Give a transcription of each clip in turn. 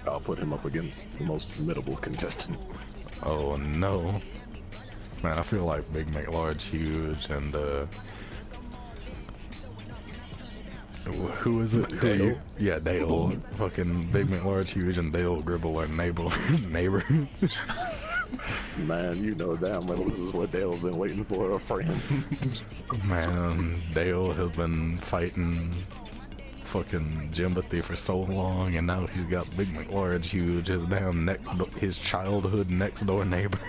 I'll put him up against the most formidable contestant. Oh no. Man, I feel like Big McLargeHuge and who is it? Dale? Yeah, Dale. Fucking Big McLargeHuge and Dale Gribble are neighbor. Man, you know damn well this is what Dale's been waiting for, a friend. Man, Dale has been fighting fucking Jimothy for so long, and now he's got Big McLargeHuge, his childhood next door neighbor.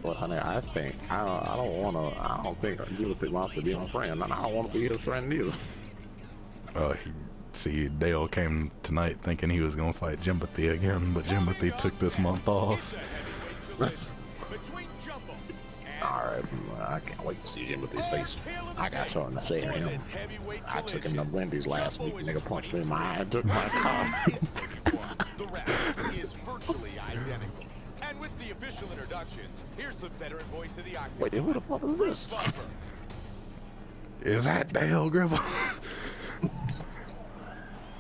Well, honey, I think I don't think Jimothy wants to be my friend, and I don't want to be his friend either. See, Dale came tonight thinking he was gonna fight Jimothy again, but Jimothy took this month off. Alright, I can't wait to see Jimothy's face. I got something to say to him. I took him to Wendy's last week, nigga punched me in my eye and took my car. The rest is virtually identical. And with the official introductions, here's the veteran voice of the octagon. Wait, who the fuck is this? Is that Dale Gribble?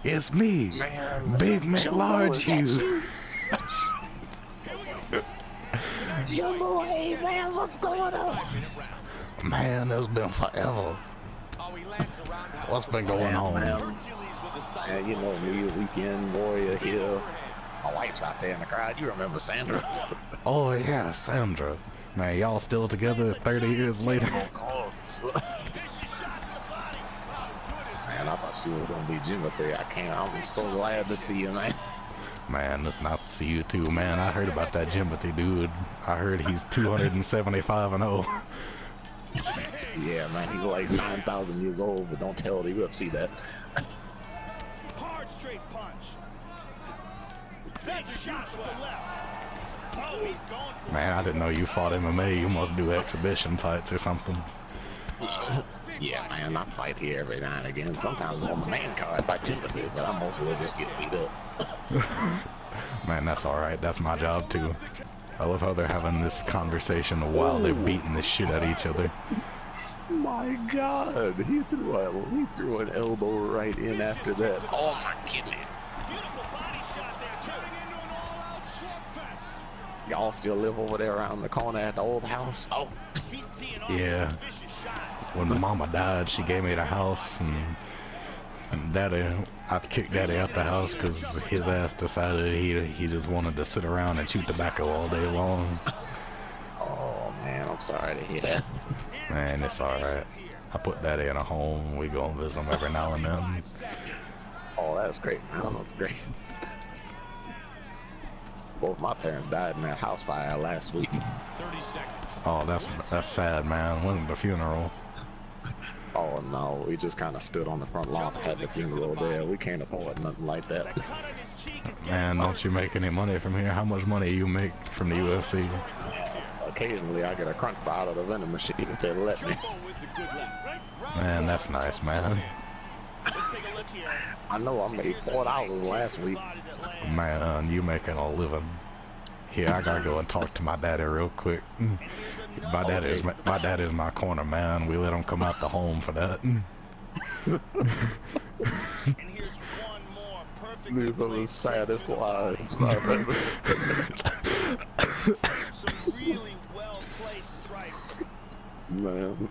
It's me, Man, Big McLargeHuge. Jumbo, hey man, what's going on? Man, it's been forever. What's been going on? Man, you know me, weekend warrior here. My wife's out there in the crowd. You remember Sandra? Oh yeah, Sandra. Man, y'all still together 30 years later? Of course. Man, I thought she was gonna be Jimothy. I'm so glad to see you, man. Man, it's nice to see you too, man. I heard about that Jimothy dude. I heard he's 275-0. Yeah, man, he's like 9,000 years old, but don't tell the UFC that. Hard straight punch. Big shot to the left. Oh, he's going for Man, I didn't know you fought MMA. You must do exhibition fights or something. Yeah, man, I fight here every now and again. Sometimes on the main card by Jimothy, but I mostly just get beat up. Man, that's alright. That's my job too. I love how they're having this conversation while they're beating the shit at each other. My God, he threw an elbow right in after that. Oh my goodness. Y'all still live over there around the corner at the old house? Oh. Yeah. When mama died, she gave me the house, and I kicked daddy out the house because his ass decided he just wanted to sit around and chew tobacco all day long. Oh man, I'm sorry to hear that. Man, it's alright. I put daddy in a home. We go and visit him every now and then. Oh, that's great, man. That's great. Both my parents died in that house fire last week. 30 seconds. Oh, that's sad, man. When's the funeral? Oh no, we just kind of stood on the front lawn and had the funeral there. We can't afford nothing like that. Man, don't you make any money from here? How much money you make from the UFC? Occasionally I get a crunch bar out of the vending machine if they let me. Man, that's nice, man. I know I made $4 last week. Man, you making a living. Here, I gotta go and talk to my daddy real quick. My dad is my corner man. We let him come out the home for that. These are the saddest lives I've ever. Man,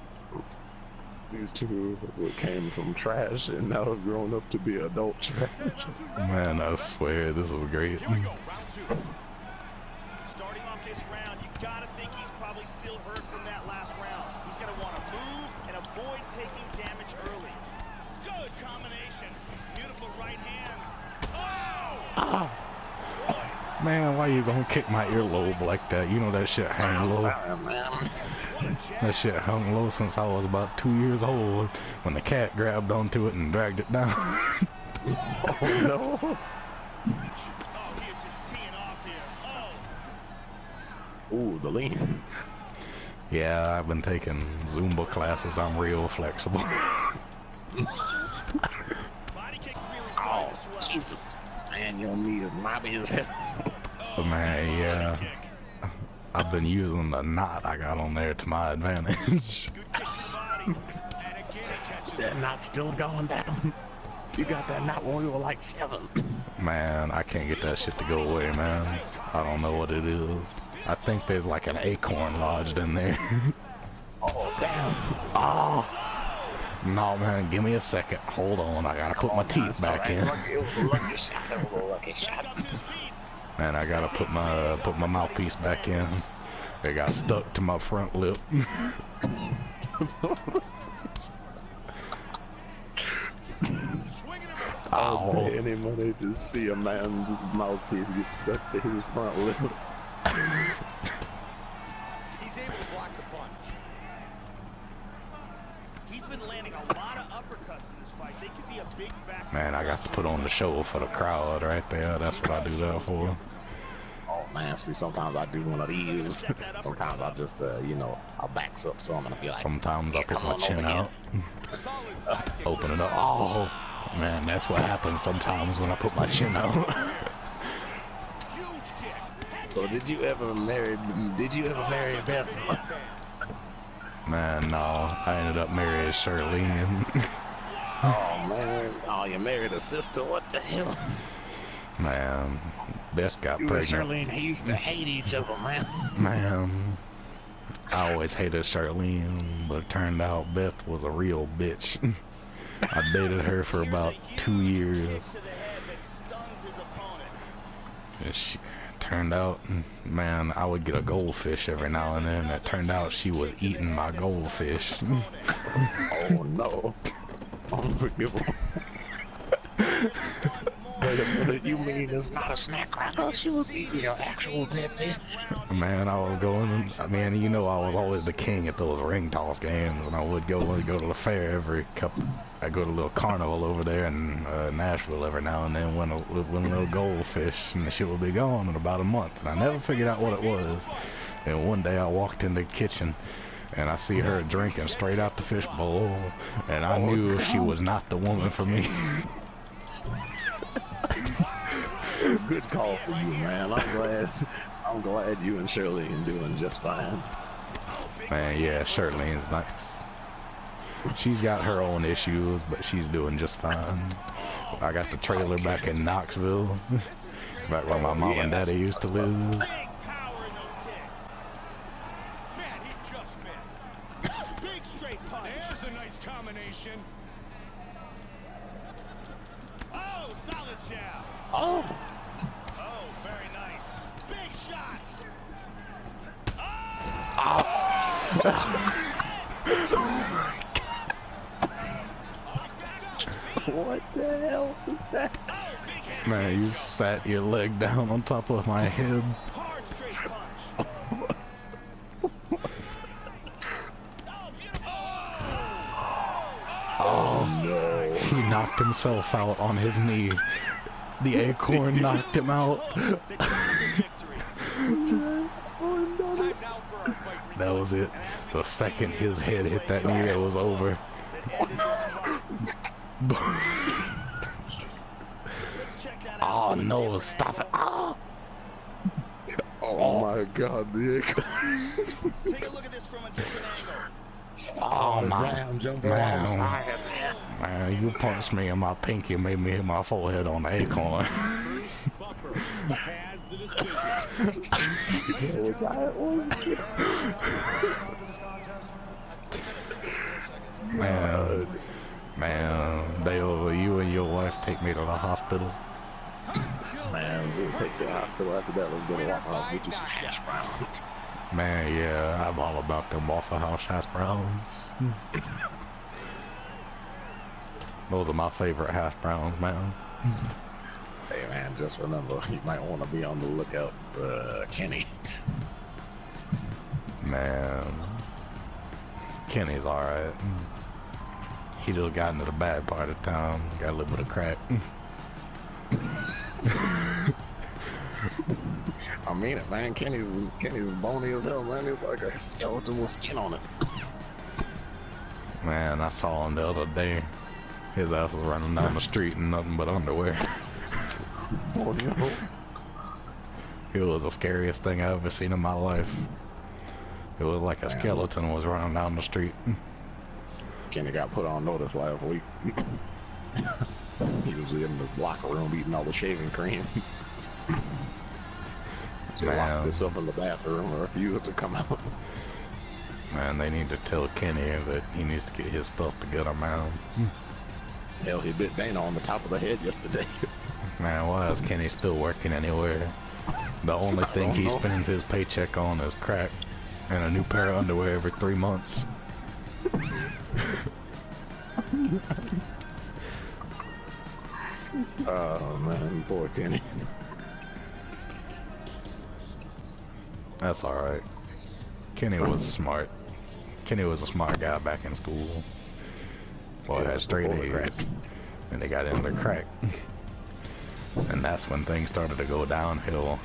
these two came from trash and now have grown up to be adult trash. Man, I swear this is great. Here we go, round two. Starting off this round, you gotta think he's probably still hurt from that last round. He's gonna want to move and avoid taking damage early. Good combination. Beautiful right hand. Oh! Man, why you gonna kick my earlobe like that? You know that shit hang low. Sorry, man. That shit hung low since I was about 2 years old when the cat grabbed onto it and dragged it down. Oh no. Oh, he is just teeing off here. Oh! Ooh, the lean. Yeah, I've been taking Zumba classes. I'm real flexible. Body kick really starting to swell. Jesus. Man, your knee is knobby as hell. But man, yeah. I've been using the knot I got on there to my advantage. Good kick to the body. And again, he catches That knot's still going down. You got that knot when we were like 7. Man, I can't get that shit to go away, man. I don't know what it is. I think there's like an acorn lodged in there. Oh, damn. Oh. No, man, give me a second. Hold on, I gotta put my teeth back in. It was a lucky shot. It was a lucky shot. Man, I gotta put my mouthpiece back in. It got stuck to my front lip. I'll pay any money to see a man's mouthpiece get stuck to his front lip. He's able to block the punch. He's been landing a lot of uppercuts in this fight. They could be a big factor. Man, I got to put on the show for the crowd right there. That's what I do that for. Oh man, see, sometimes I do one of these. Sometimes I just, you know, I'll backs up some and I'll be like. Sometimes I put my chin out. Open it up. Oh, man, that's what happens sometimes when I put my chin out. So did you ever marry Beth? Man, no, I ended up marrying Charlene. Oh man, oh, you married a sister? What the hell? Man, Beth got You pregnant. and Charlene used to hate each other, man. Man, I always hated Charlene, but it turned out Beth was a real bitch. I dated her for about 2 years. And she turned out, man, I would get a goldfish every now and then. It turned out she was eating my goldfish. Oh no. Unforgivable. Wait a minute, you mean it's not a snack cracker? She was eating your actual dead fish? Man, I was going, I mean, you know, I was always the king at those ring toss games, and I would go to the fair every couple, I go to a little carnival over there in Nashville every now and then, win a little goldfish, and the shit would be gone in about a month, and I never figured out what it was. And one day I walked in the kitchen, and I see her drinking straight out the fish bowl, and I knew she was not the woman for me. Good call for you, man. I'm glad you and Shirley are doing just fine. Man, yeah, Charlene's nice. She's got her own issues, but she's doing just fine. I got the trailer back in Knoxville, back where my mom and daddy used to live. There's a nice combination. Oh, solid jab. Oh. Oh, very nice. Big shots. What the hell is that? Man, you sat your leg down on top of my head. Hard straight punch. Oh no. He knocked himself out on his knee. The acorn knocked him out. That was it. The second his head hit that knee, it was over. Oh no, stop it. Oh, Oh my god, Nick. Take a look at this from a different angle. oh my man. Man. Man, you punched me in my pinky, made me hit my forehead on the acorn. Has the decision. Man, Dale, you and your wife take me to the hospital. Man, we'll take the hospital after that. Let's go to Waffle House, get you some hash browns. Man, yeah, I'm all about them Waffle House hash browns. Those are my favorite hash browns, man. Hey man, just remember, you might want to be on the lookout for Kenny. Man, Kenny's alright. He just got into the bad part of town. Got a little bit of crack. I mean it, man. Kenny's bony as hell, man. It's like a skeleton with skin on it. Man, I saw him the other day. His ass was running down the street in nothing but underwear. Oh no. It was the scariest thing I ever seen in my life. It was like a skeleton was running down the street. Kenny got put on notice last week. He was in the locker room eating all the shaving cream. He locked himself in the bathroom or refused to come out. Man, they need to tell Kenny that he needs to get his stuff together, man. Hell, he bit Dana on the top of the head yesterday. Man, why is Kenny still working anywhere? The only thing he spends his paycheck on is crack and a new pair of underwear every 3 months. Oh man, poor Kenny. That's alright. Kenny was smart. Kenny was a smart guy back in school. Boy, Yeah, had straight before the A's. And they got into crack. And that's when things started to go downhill.